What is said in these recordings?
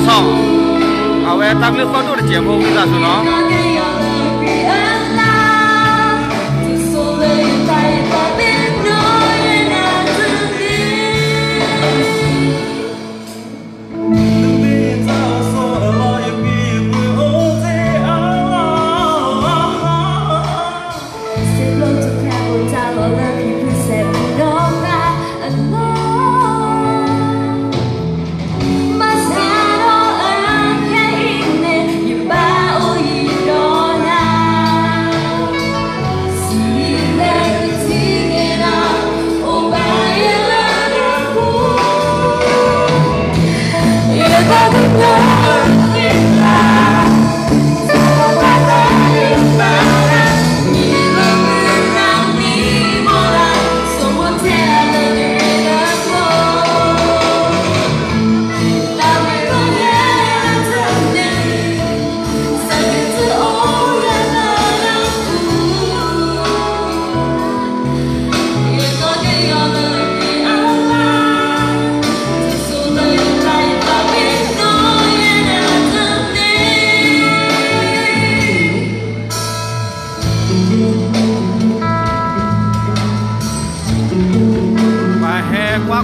สองเอาไว้ตั้งเรื่องความรู้ในเจียมพงศ์ที่สุดเนาะ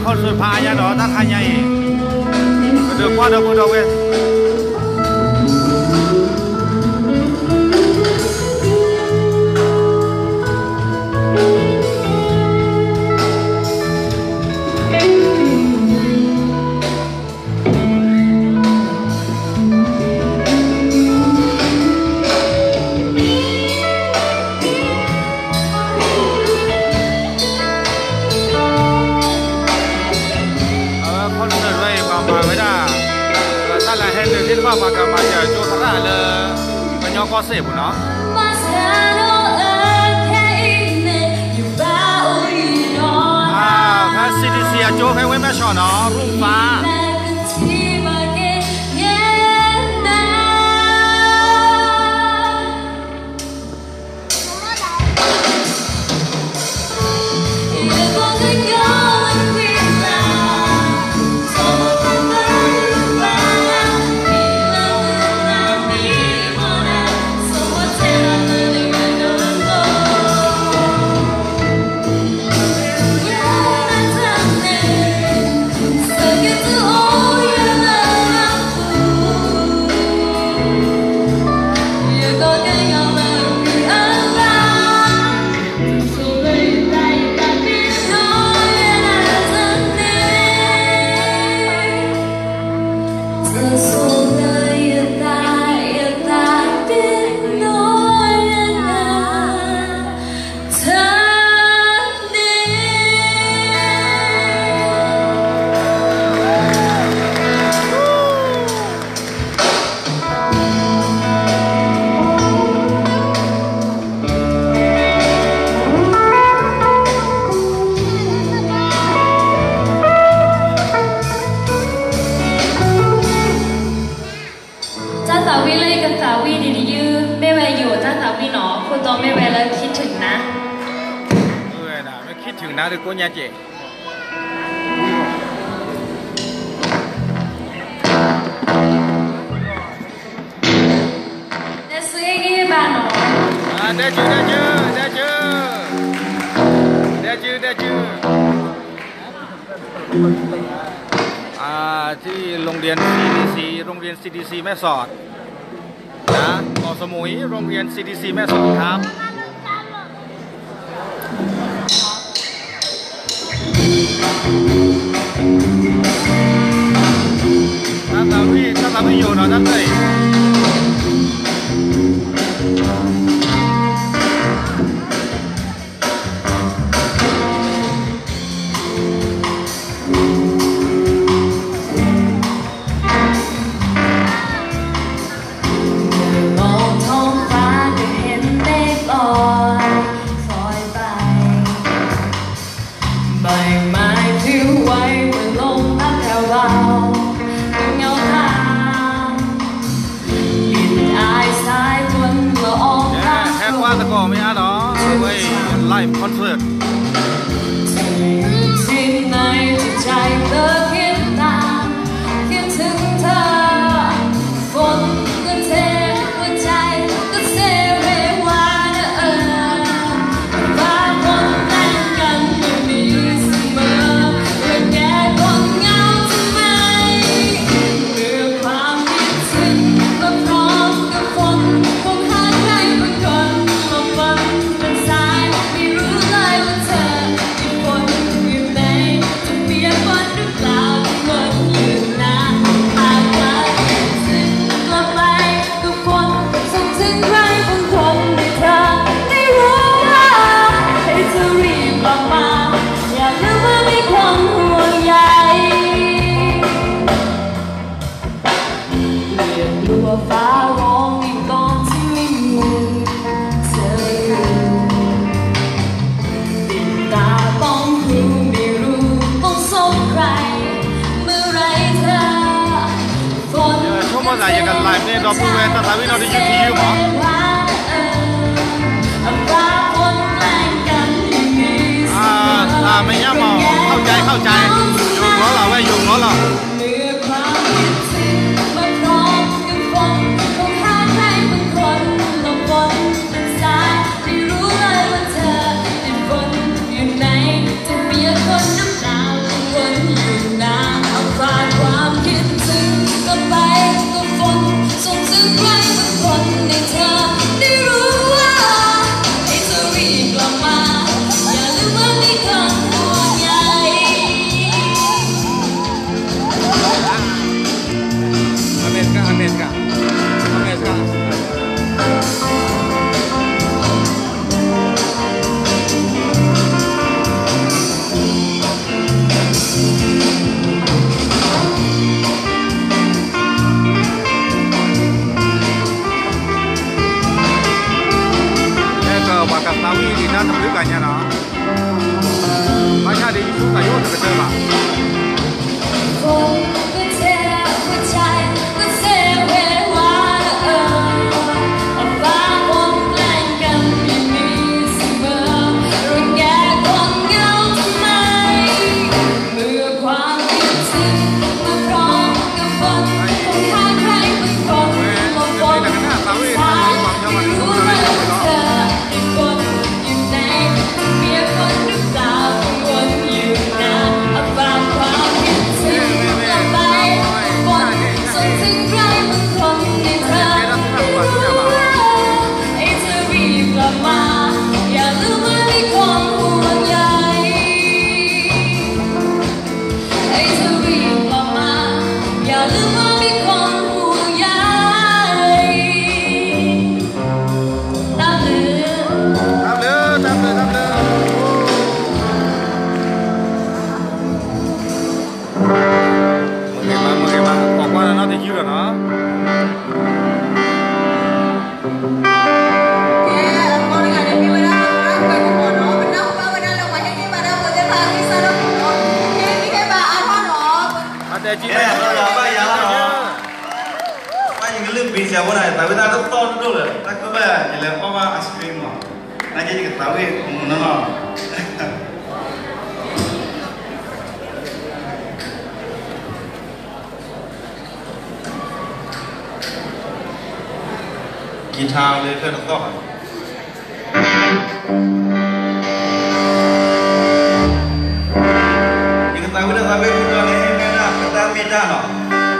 คนสุดพายาดอตั้งขายใหญ่เดือดกว่าเดือดบุดเอาเว้ยที่ว่ามากับมาจากโจทราเลยมันยอก็เสพเนาะถ้าซีดีซีโจให้ไว้แม่ชอเนาะรุ่งฟ้านะหรือกูเนี่ยเจ๊เดี๋ยวซื้อกี่บาทเนาะเดี๋ยวจื้อที่โรงเรียน CDC แม่สอดนะเกาะสมุยโรงเรียน CDC แม่สอดครับถ้าตาพี่อยู่เนาะนั่นเลยไลฟ์คอนเสิร์ตที่ไหนที่ใจเธอคิดตามคิดถึงเธอ เราพูดเวทสาวิเราได้ยืดยืดหรอไม่ยากหรอเข้าใจอยู่หัวเราไว้อยู่หัวเราTanya no, macam ada isu kayu terkejut lah. แต่จีนไม่ใช่หรอกป้ายาวหรอป้ายังเรื่องบินเสียวันไหนแต่เวลาต้องต้อนด้วยเลยถ้าก็แบบอย่าลืมป้าว่าไอศครีมหรอนั่นจะยิ่งตัวเองนั่นหรอกีทางเลยเพื่อนต้องtahu dah sampai bukan ni nak petang medan tak?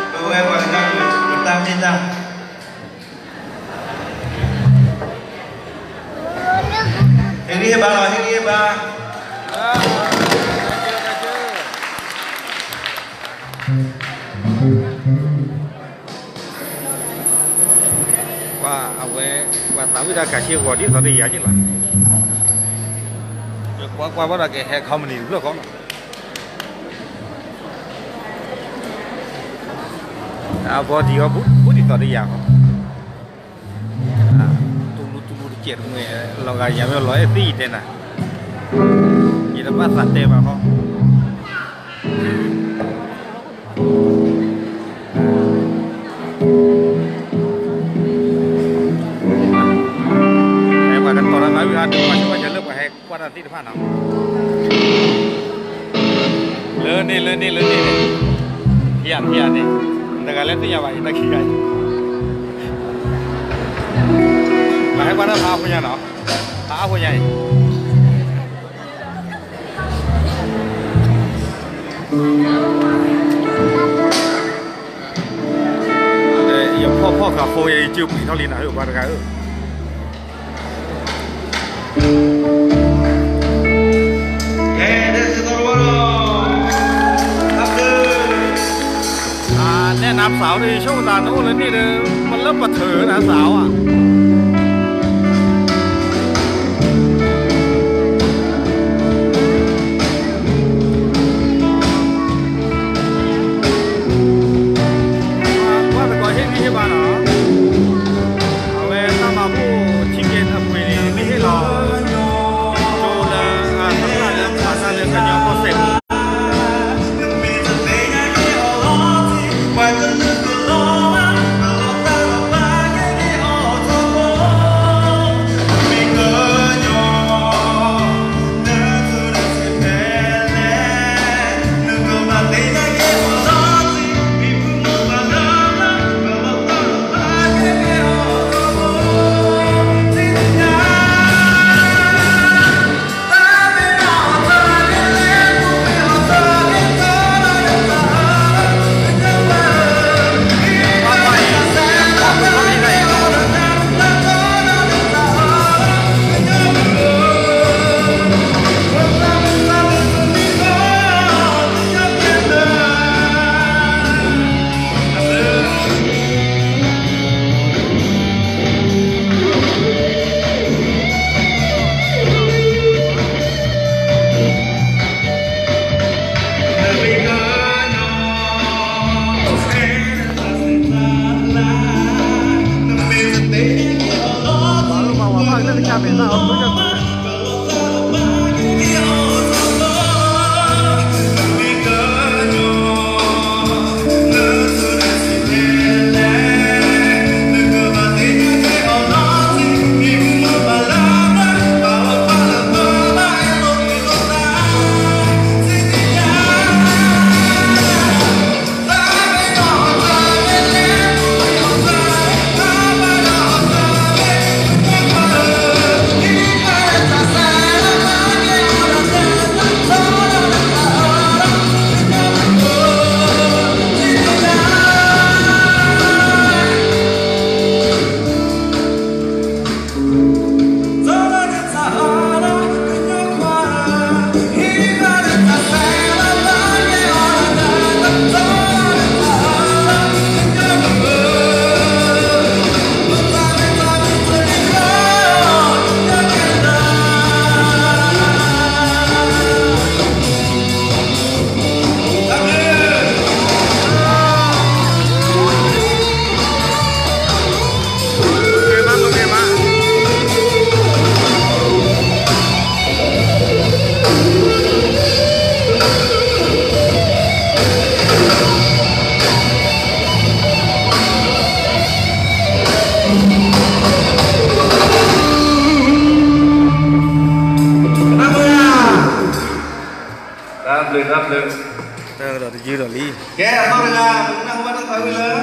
Kau buat nak petang medan. Ini hebat lah, ini hebat. Wah, awak tahu dah kasih gua di tadi aja lah. Gua dah kayak company dulu kau. Body có bút thì tao đi vào tụi chết người là cái nhà mình nói gì thế này gì đó bắt sạch tem mà không em qua cái tòa là nói với anh qua cho lớp của hệ qua là tí được phát nào lớn đi hiền đi Nagalan tu ya baik, nak kira. Baik mana apa punya no? Apa punya? Yangพ่อกับโฟยังจิ้วปีเท่าลิ้นนะอยู่บ้านกันแนะนำสาวในช่วงตาโน้นเลยนี่เลยมันเริ่มมาเถอนะสาวอ่ะว่าแต่ก่อนเช่นนี้ใช่ป่ะเนาะเอาไว้ถ้ามาพูดชิคเก้นทำคุยนี่ไม่ให้รอโจเลยทำงานเรื่องภาษาเรื่องกันยองก็เสร็จ nhà mình vào không được mà. Rồi dư rồi đi. Kẻ tao ra cũng đang bắt nó thấy lớn.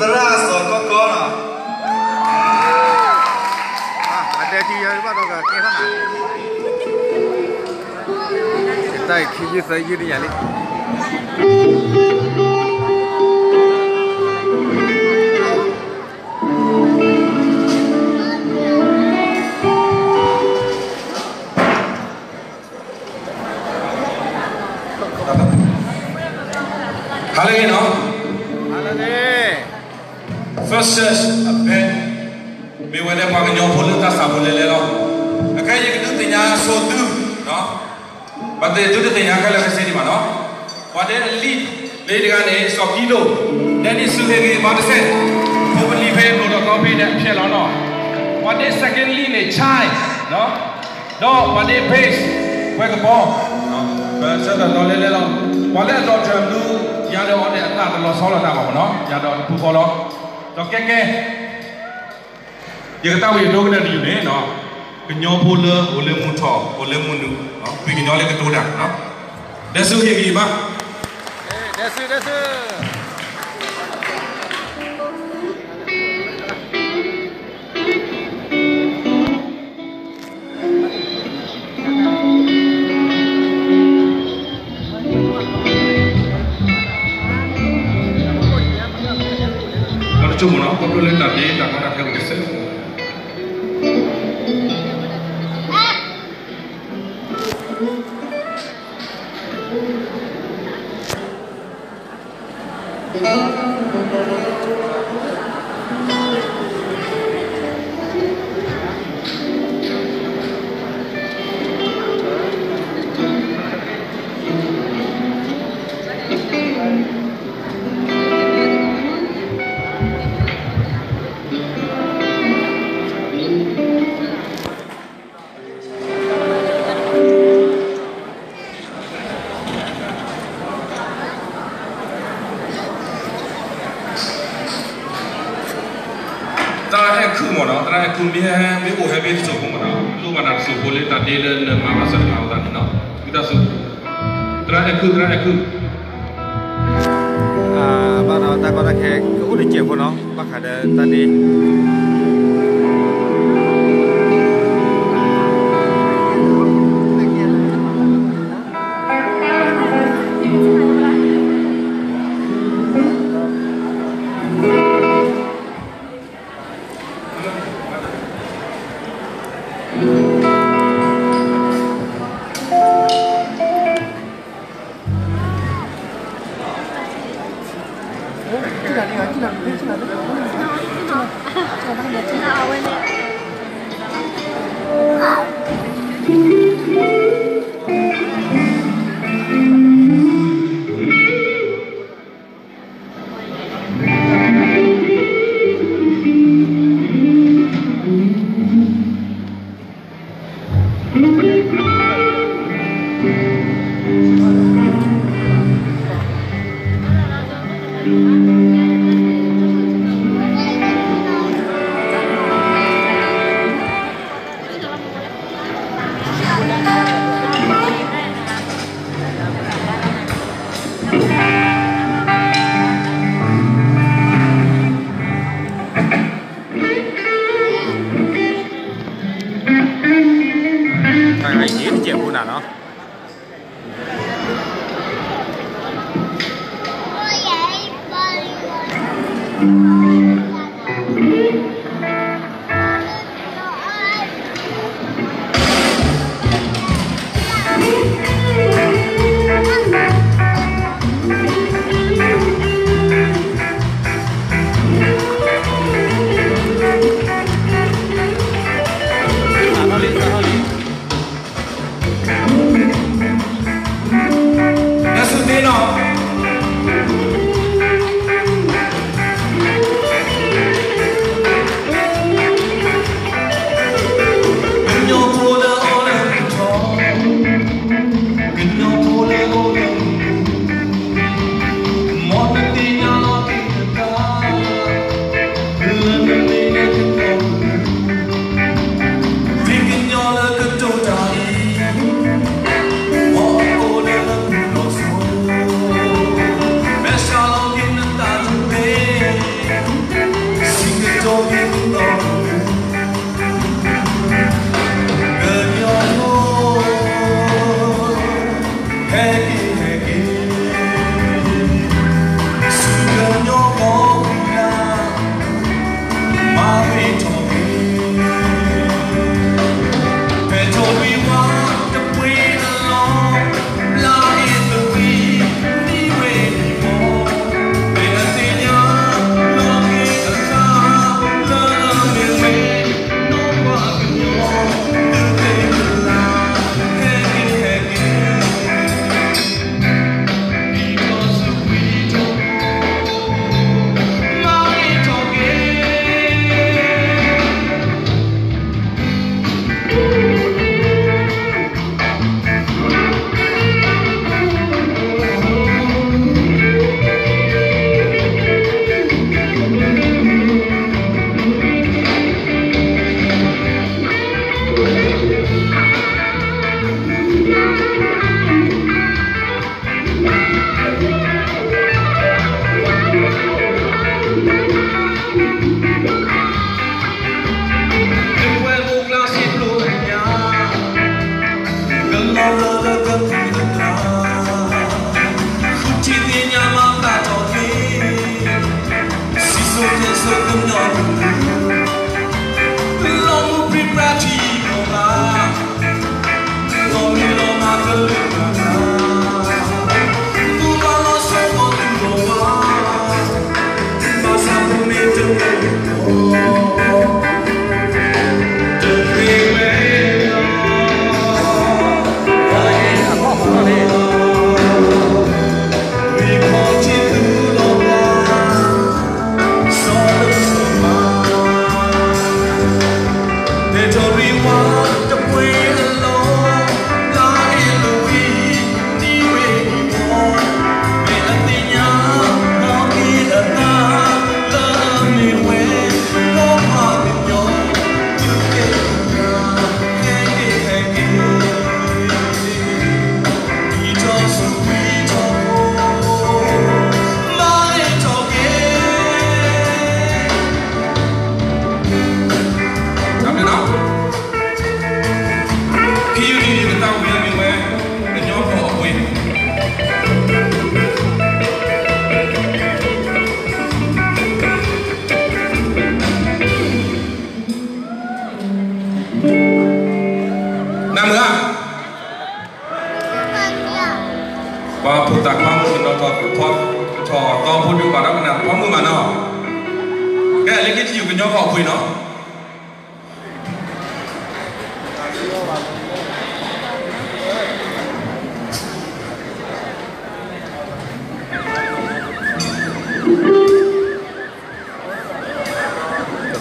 Tao ra sờ có nào. Anh đây thì bắt đầu cái phát nào. Đây khi dư đi nhà đi. Hallelujah, no? Hallelujah. First church, ben, mi wene pang nyo polo ta sa polo le no. Akai ye kitu tinya so tu, no? Bade tu tinya kala kase di mana? Bade lead le diga ne so kilo. Then is suhe ge bade se. Probably pay no do copy that shell or no. Bade secondly ne chai, no? No, bade pace. Kwe ke bo. No. Ba sa da no le no. Bade do jam du ya do on the ta lo so lo ta ba no. Ya do pu ko lo. Do ke ke. Ye ta wi do ke di ne no. Ke nyo pho le o le mu tho, o le mu nu, no. Wi ke nyo le ke to da, no. Da su he gi ba. That's Cuma nak kau boleh tadi tak nak kau kisah. Kuliah ni oh habis so pun mana, lu mana so boleh tadi le mama serkau tadi no, kita so, terakhir. Bắt đầu ta có thể cái út đi chiều của nó, bác khả ta đi. จ็บพูดน่ะเนาะ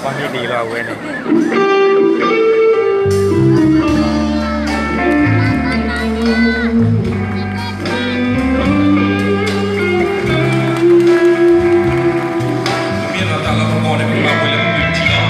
ตอนนี้ดีแล้วเว้ยนี่มีเราแต่เรามองในมุมเราไปแล้วมันอยู่ที่เรา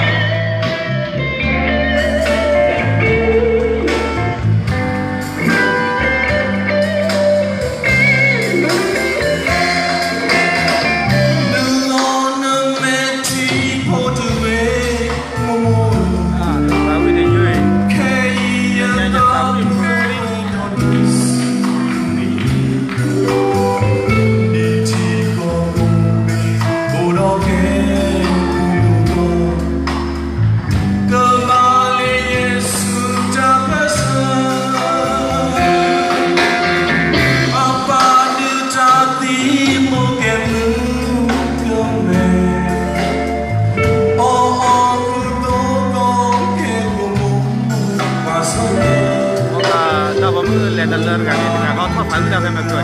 là cái gì là có thoát thắng ra thêm một người.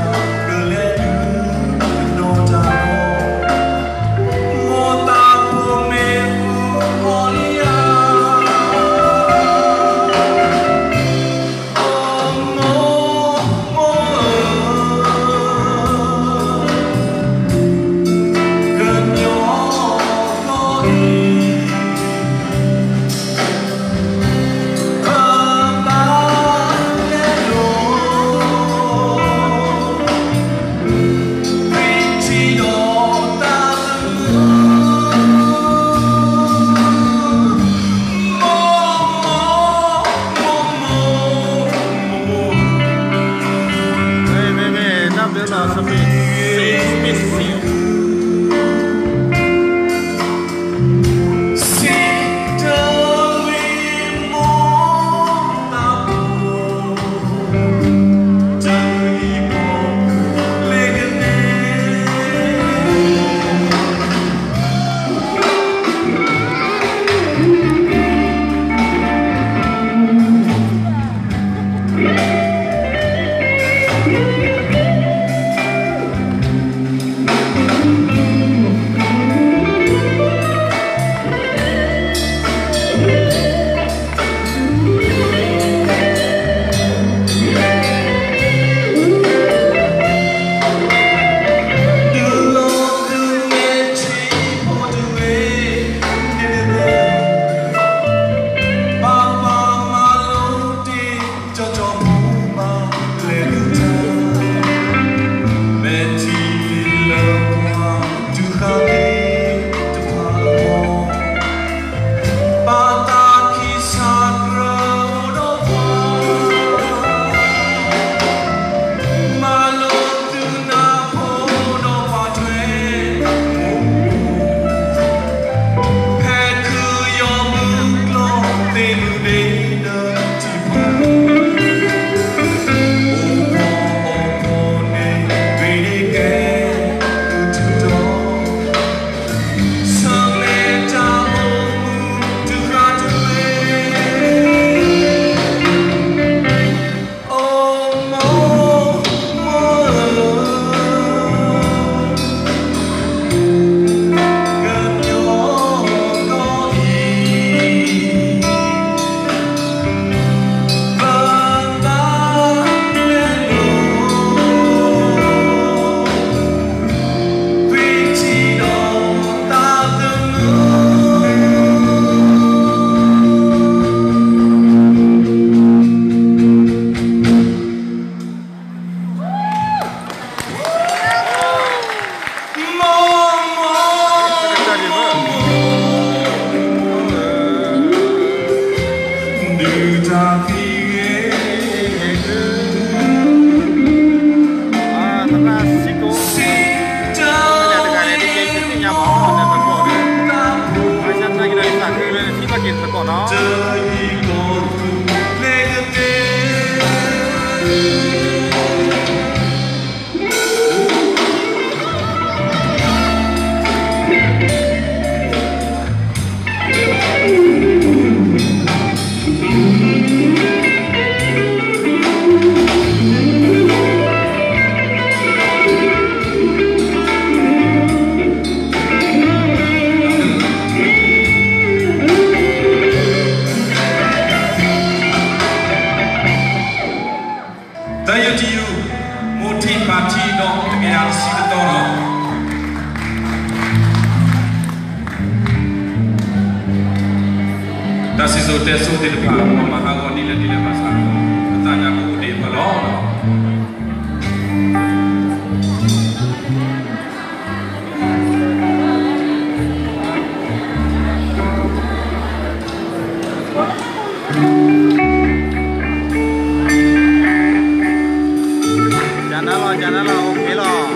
Jangan lah, okey lah.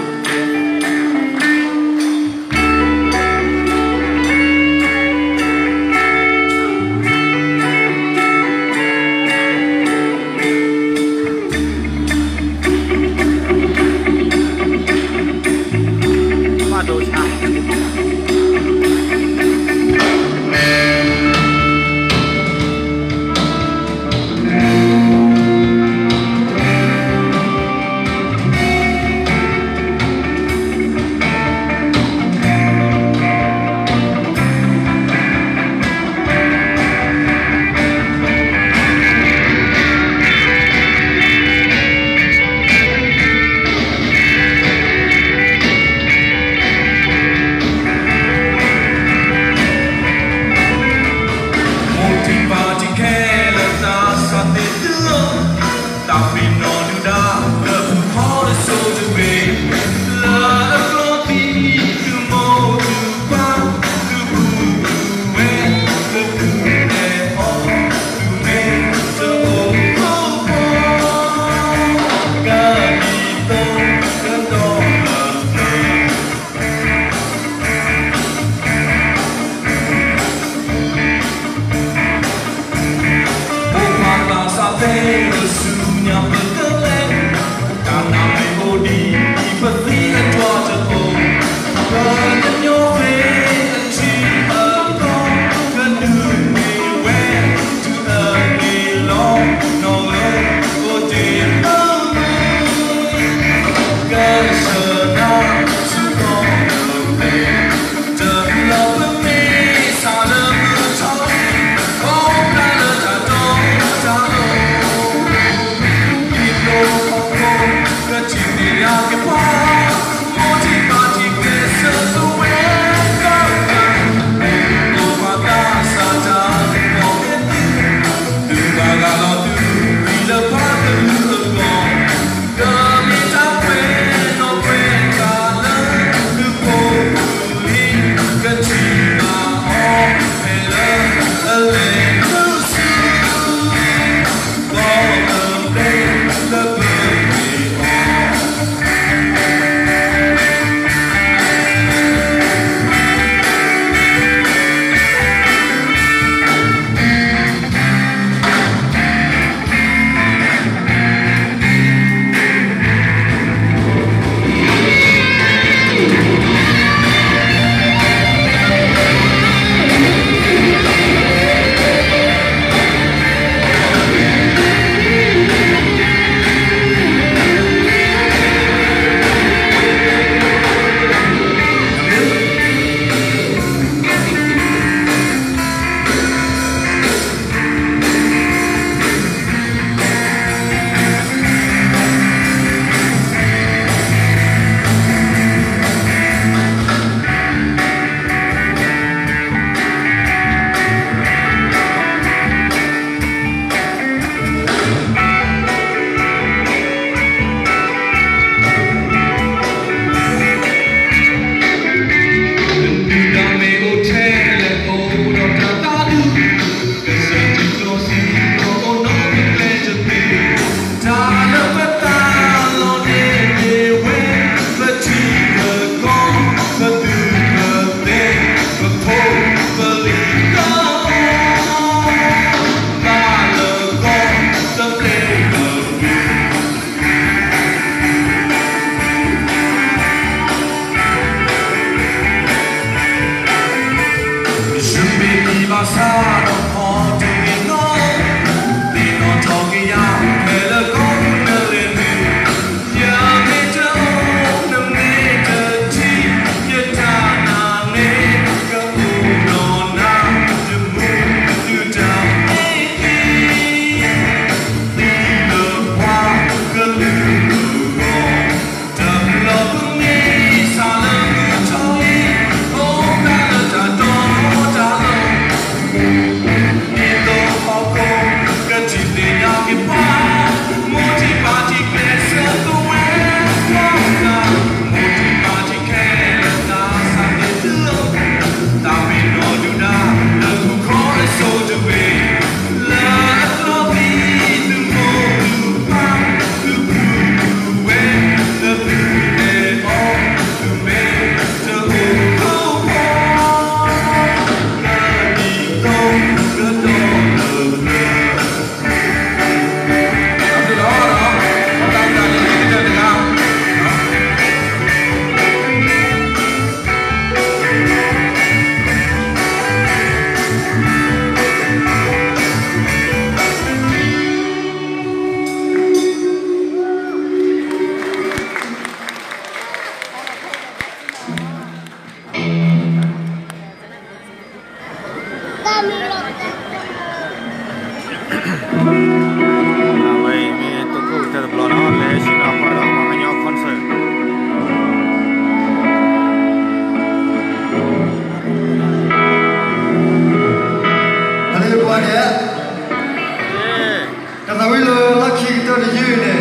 Kita tahu lo laki kita đó đi chơi nè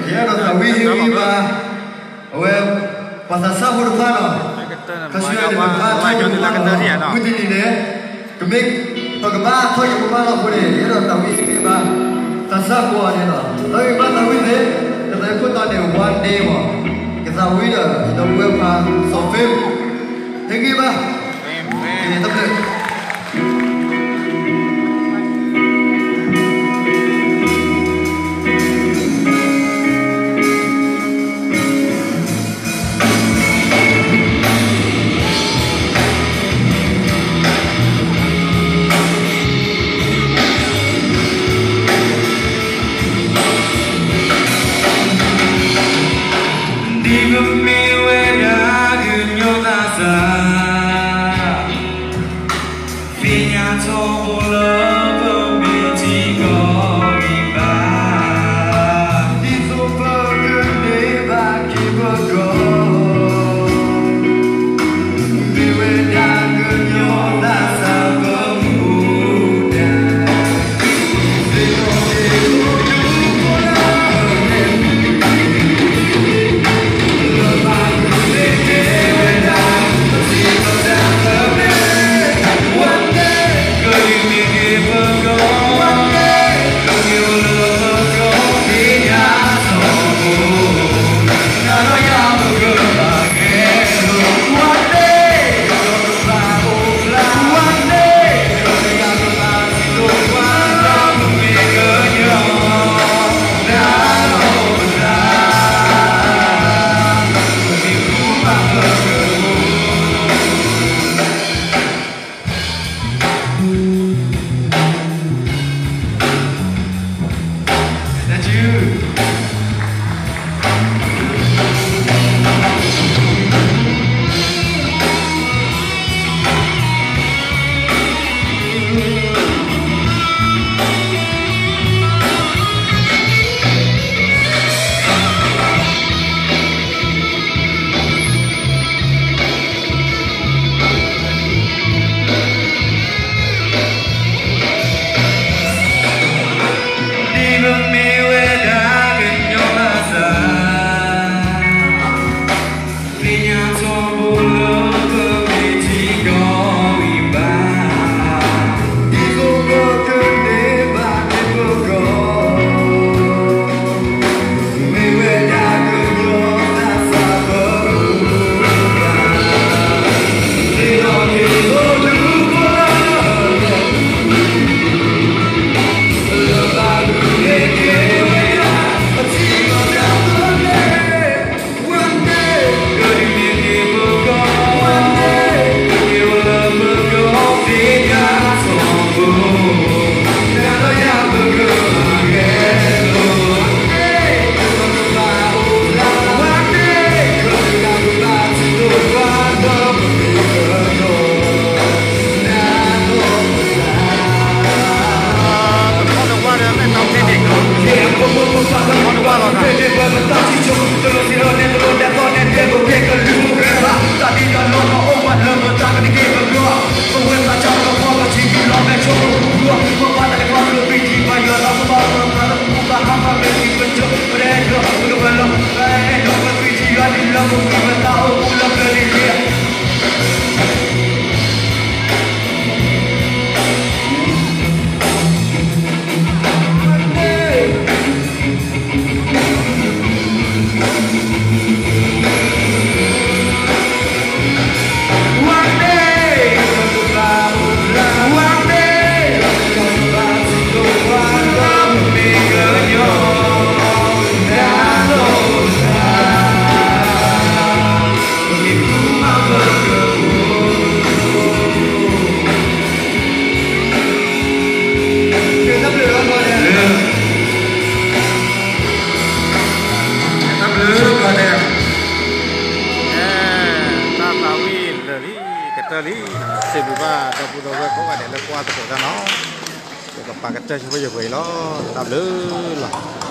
kia đó tàu vi hiu mà ôi pasal sah huru pano kasih ada pano mungkin ini kemik atau kemana atau yang mana boleh kia đó tàu vi hiu mà pasal gua ni lah tapi pas tàu vi ni kita ikut tahun ni one day mah kita tàu vi dah kita buat apa so film thank you bah ini tapi Pakai tes supaya boleh lo, tak boleh lah.